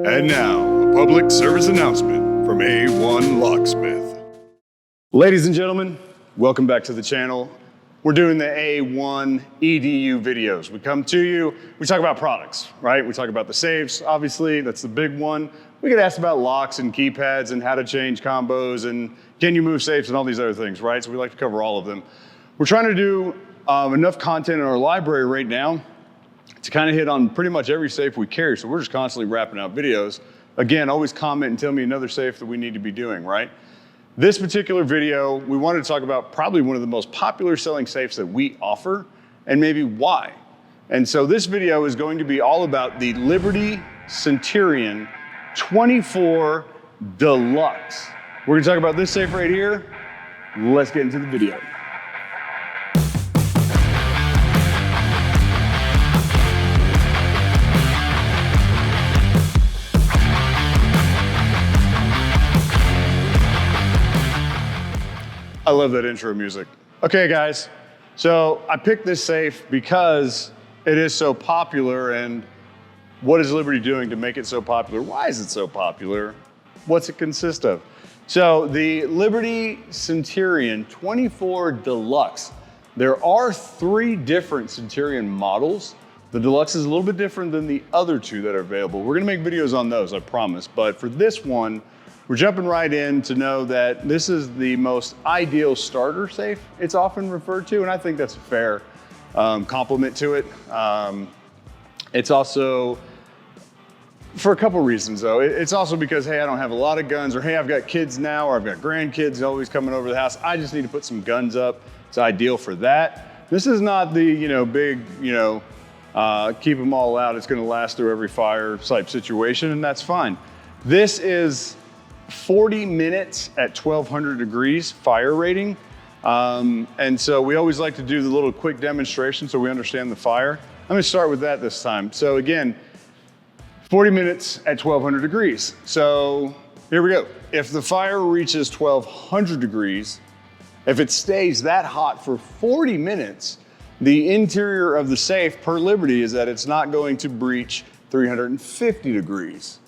And now, a public service announcement from A1 Locksmith. Ladies and gentlemen, welcome back to the channel. We're doing the A1 EDU videos. We come to you, we talk about products, right? We talk about the safes, obviously, that's the big one. We get asked about locks and keypads and how to change combos and can you move safes and all these other things, right? So we like to cover all of them. We're trying to do enough content in our library right now to kind of hit on pretty much every safe we carry. So we're just constantly wrapping out videos. Again, always comment and tell me another safe that we need to be doing, right? This particular video, we wanted to talk about probably one of the most popular selling safes that we offer and maybe why. And so this video is going to be all about the Liberty Centurion 24 Deluxe. We're gonna talk about this safe right here. Let's get into the video. I love that intro music. Okay guys, so I picked this safe because it is so popular, and what is Liberty doing to make it so popular? Why is it so popular? What's it consist of? So the Liberty Centurion 24 Deluxe, there are 3 different Centurion models. The Deluxe is a little bit different than the other 2 that are available. We're gonna make videos on those, I promise. But for this one, we're jumping right in to know that this is the most ideal starter safe, it's often referred to, and I think that's a fair compliment to it. It's also, for a couple reasons though. It's also because, hey, I don't have a lot of guns, or hey, I've got kids now, or I've got grandkids always coming over the house. I just need to put some guns up. It's ideal for that. This is not the big, keep them all out, it's gonna last through every fire type situation, and that's fine. This is 40 minutes at 1200 degrees fire rating. And so we always like to do the little quick demonstration so we understand the fire. I'm gonna start with that this time. So again, 40 minutes at 1200 degrees. So here we go. If the fire reaches 1200 degrees, if it stays that hot for 40 minutes, the interior of the safe per Liberty is that it's not going to breach 350 degrees.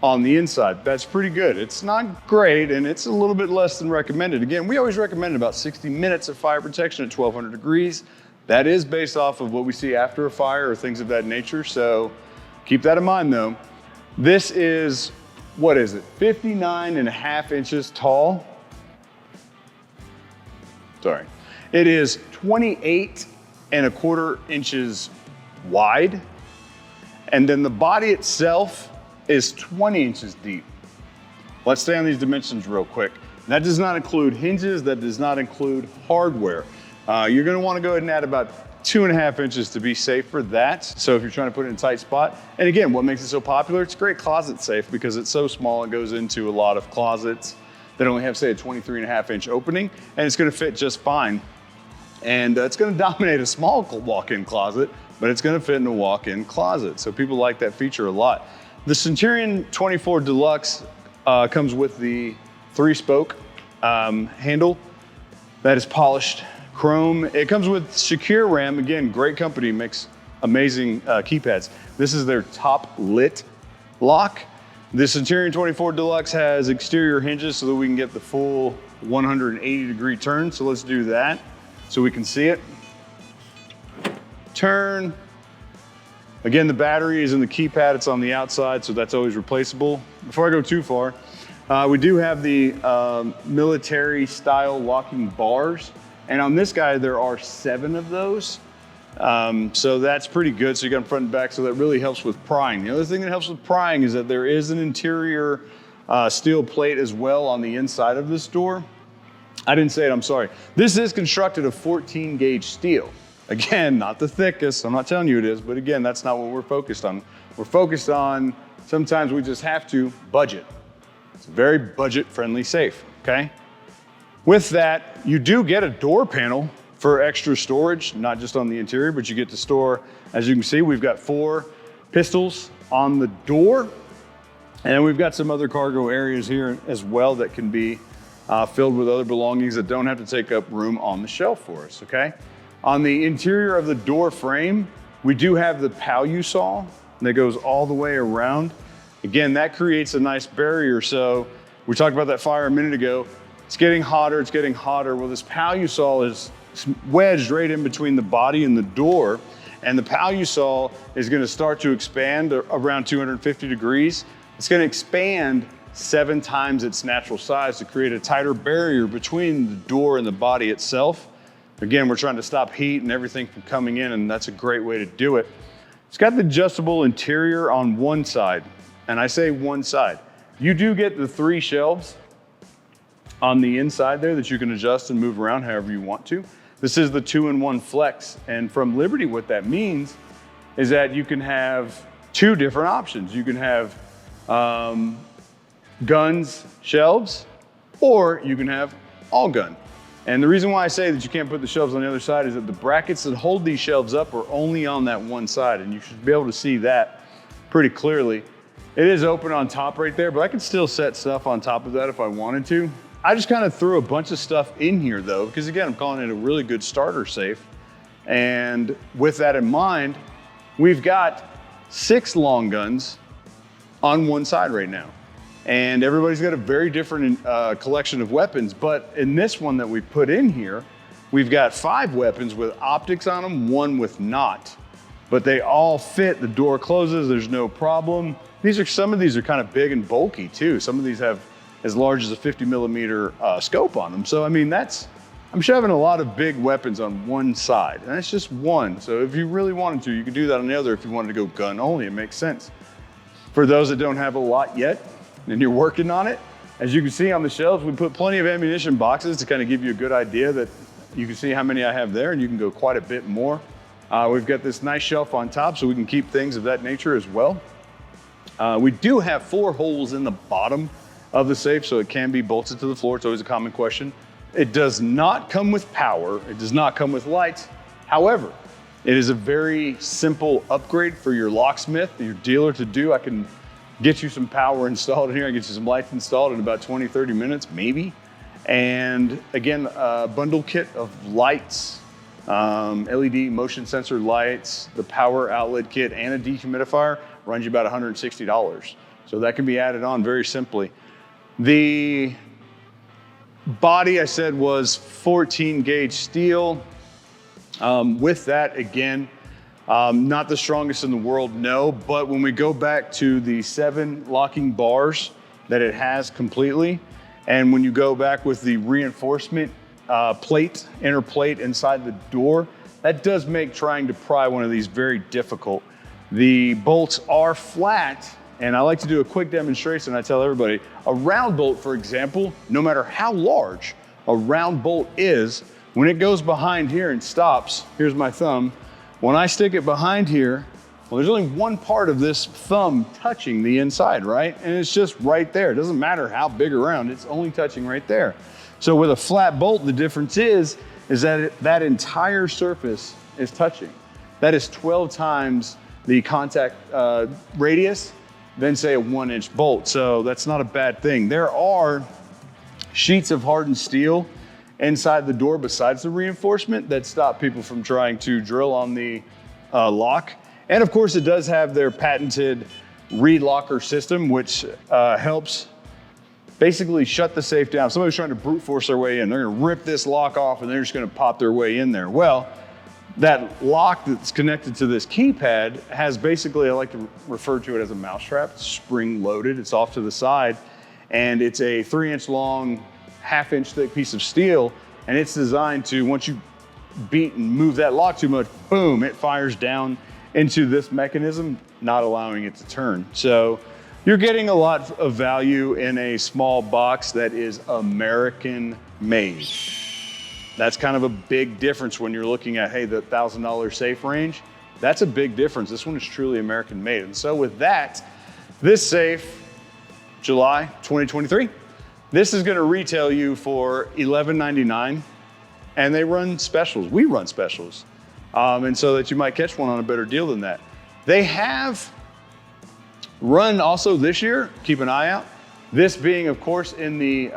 On the inside. That's pretty good. It's not great, and it's a little bit less than recommended. Again, we always recommend about 60 minutes of fire protection at 1200 degrees. That is based off of what we see after a fire or things of that nature, so keep that in mind though. This is, what is it, 59.5 inches tall. Sorry. It is 28.25 inches wide, and then the body itself is 20 inches deep. Let's stay on these dimensions real quick. That does not include hinges, that does not include hardware. You're gonna wanna go ahead and add about 2.5 inches to be safe for that. So if you're trying to put it in a tight spot. And again, what makes it so popular? It's a great closet safe because it's so small, it goes into a lot of closets that only have, say, a 23.5 inch opening, and it's gonna fit just fine. And it's gonna dominate a small walk-in closet, but it's gonna fit in a walk-in closet. So people like that feature a lot. The Centurion 24 Deluxe comes with the 3-spoke handle that is polished chrome. It comes with secure RAM. Again, great company, makes amazing keypads. This is their top lit lock. The Centurion 24 Deluxe has exterior hinges so that we can get the full 180-degree turn. So let's do that so we can see it. Turn. Again, the battery is in the keypad, it's on the outside, so that's always replaceable. Before I go too far, we do have the military style locking bars. And on this guy, there are 7 of those. So that's pretty good. So you got them front and back, so that really helps with prying. The other thing that helps with prying is that there is an interior steel plate as well on the inside of this door. I didn't say it, I'm sorry. This is constructed of 14 gauge steel. Again, not the thickest, I'm not telling you it is, but again, that's not what we're focused on. We're focused on, sometimes we just have to budget. It's a very budget-friendly safe, okay? With that, you do get a door panel for extra storage, not just on the interior, but you get to store, as you can see, we've got 4 pistols on the door, and we've got some other cargo areas here as well that can be filled with other belongings that don't have to take up room on the shelf for us, okay? On the interior of the door frame, we do have the PALU saw that goes all the way around. Again, that creates a nice barrier. So we talked about that fire a minute ago. It's getting hotter, it's getting hotter. Well, this Palusol is wedged right in between the body and the door. And the Palusol is gonna start to expand around 250 degrees. It's gonna expand 7 times its natural size to create a tighter barrier between the door and the body itself. Again, we're trying to stop heat and everything from coming in, and that's a great way to do it. It's got the adjustable interior on one side, and I say one side. You do get the 3 shelves on the inside there that you can adjust and move around however you want to. This is the 2-in-1 flex, and from Liberty, what that means is that you can have 2 different options. You can have guns, shelves, or you can have all gun. And the reason why I say that you can't put the shelves on the other side is that the brackets that hold these shelves up are only on that one side, and you should be able to see that pretty clearly. It is open on top right there, but I could still set stuff on top of that if I wanted to. I just kind of threw a bunch of stuff in here though, because again, I'm calling it a really good starter safe. And with that in mind, we've got 6 long guns on one side right now. And everybody's got a very different collection of weapons, but in this one that we put in here, we've got 5 weapons with optics on them, 1 with not. But they all fit, the door closes, there's no problem. Some of these are kind of big and bulky too. Some of these have as large as a 50mm scope on them. So I mean, I'm shoving a lot of big weapons on one side, and that's just one. So if you really wanted to, you could do that on the other if you wanted to go gun only, it makes sense. For those that don't have a lot yet, and you're working on it, as you can see on the shelves, we put plenty of ammunition boxes to kind of give you a good idea that you can see how many I have there, and you can go quite a bit more. We've got this nice shelf on top so we can keep things of that nature as well. We do have 4 holes in the bottom of the safe, so it can be bolted to the floor. It's always a common question. It does not come with power. It does not come with lights. However, it is a very simple upgrade for your locksmith, your dealer to do. I can get you some power installed in here. I get you some lights installed in about 20, 30 minutes, maybe. And again, a bundle kit of lights, LED motion sensor lights, the power outlet kit, and a dehumidifier runs you about $160. So that can be added on very simply. The body I said was 14 gauge steel. With that, again, not the strongest in the world, no, but when we go back to the 7 locking bars that it has completely, and when you go back with the reinforcement inner plate inside the door, that does make trying to pry one of these very difficult. The bolts are flat, and I like to do a quick demonstration. I tell everybody, a round bolt, for example, no matter how large a round bolt is, when it goes behind here and stops, here's my thumb, when I stick it behind here, well, there's only one part of this thumb touching the inside, right? And it's just right there. It doesn't matter how big or round, it's only touching right there. So with a flat bolt, the difference is that that entire surface is touching. That is 12 times the contact radius than say a 1-inch bolt. So that's not a bad thing. There are sheets of hardened steel inside the door besides the reinforcement that stop people from trying to drill on the lock. And of course it does have their patented reed locker system, which helps basically shut the safe down. Somebody's trying to brute force their way in. They're gonna rip this lock off and they're just gonna pop their way in there. Well, that lock that's connected to this keypad has basically, I like to refer to it as a mousetrap. It's spring loaded, it's off to the side, and it's a 3-inch long, 1/2-inch thick piece of steel, and it's designed to, once you beat and move that lock too much, boom, it fires down into this mechanism, not allowing it to turn. So you're getting a lot of value in a small box that is American made. That's kind of a big difference when you're looking at, hey, the $1,000 safe range. That's a big difference. This one is truly American made. And so with that, this safe, July 2023, this is gonna retail you for $11.99, and they run specials. We run specials. And so that you might catch one on a better deal than that. They have run also this year, keep an eye out. This being, of course, in the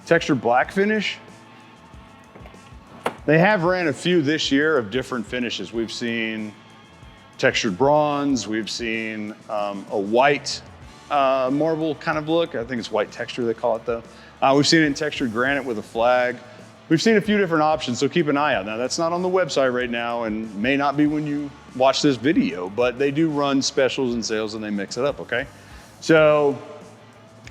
texture black finish. They have ran a few this year of different finishes. We've seen textured bronze. We've seen a white marble kind of look. I think it's white texture they call it though. We've seen it in textured granite with a flag. We've seen a few different options, so keep an eye out. Now that's not on the website right now and may not be when you watch this video, but they do run specials and sales and they mix it up, okay? So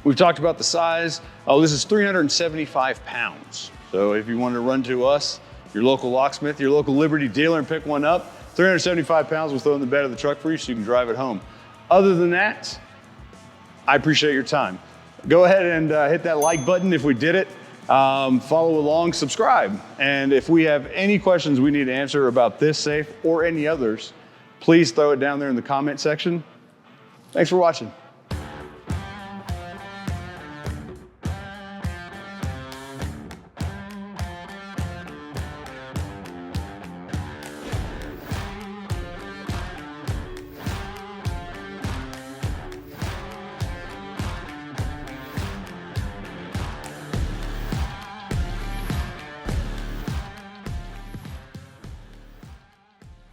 we've talked about the size. Oh, this is 375 pounds. So if you want to run to us, your local locksmith, your local Liberty dealer and pick one up, 375 pounds we'll throw in the bed of the truck for you so you can drive it home. Other than that, I appreciate your time. Go ahead and hit that like button if we did it. Follow along, subscribe. And if we have any questions we need to answer about this safe or any others, please throw it down there in the comment section. Thanks for watching.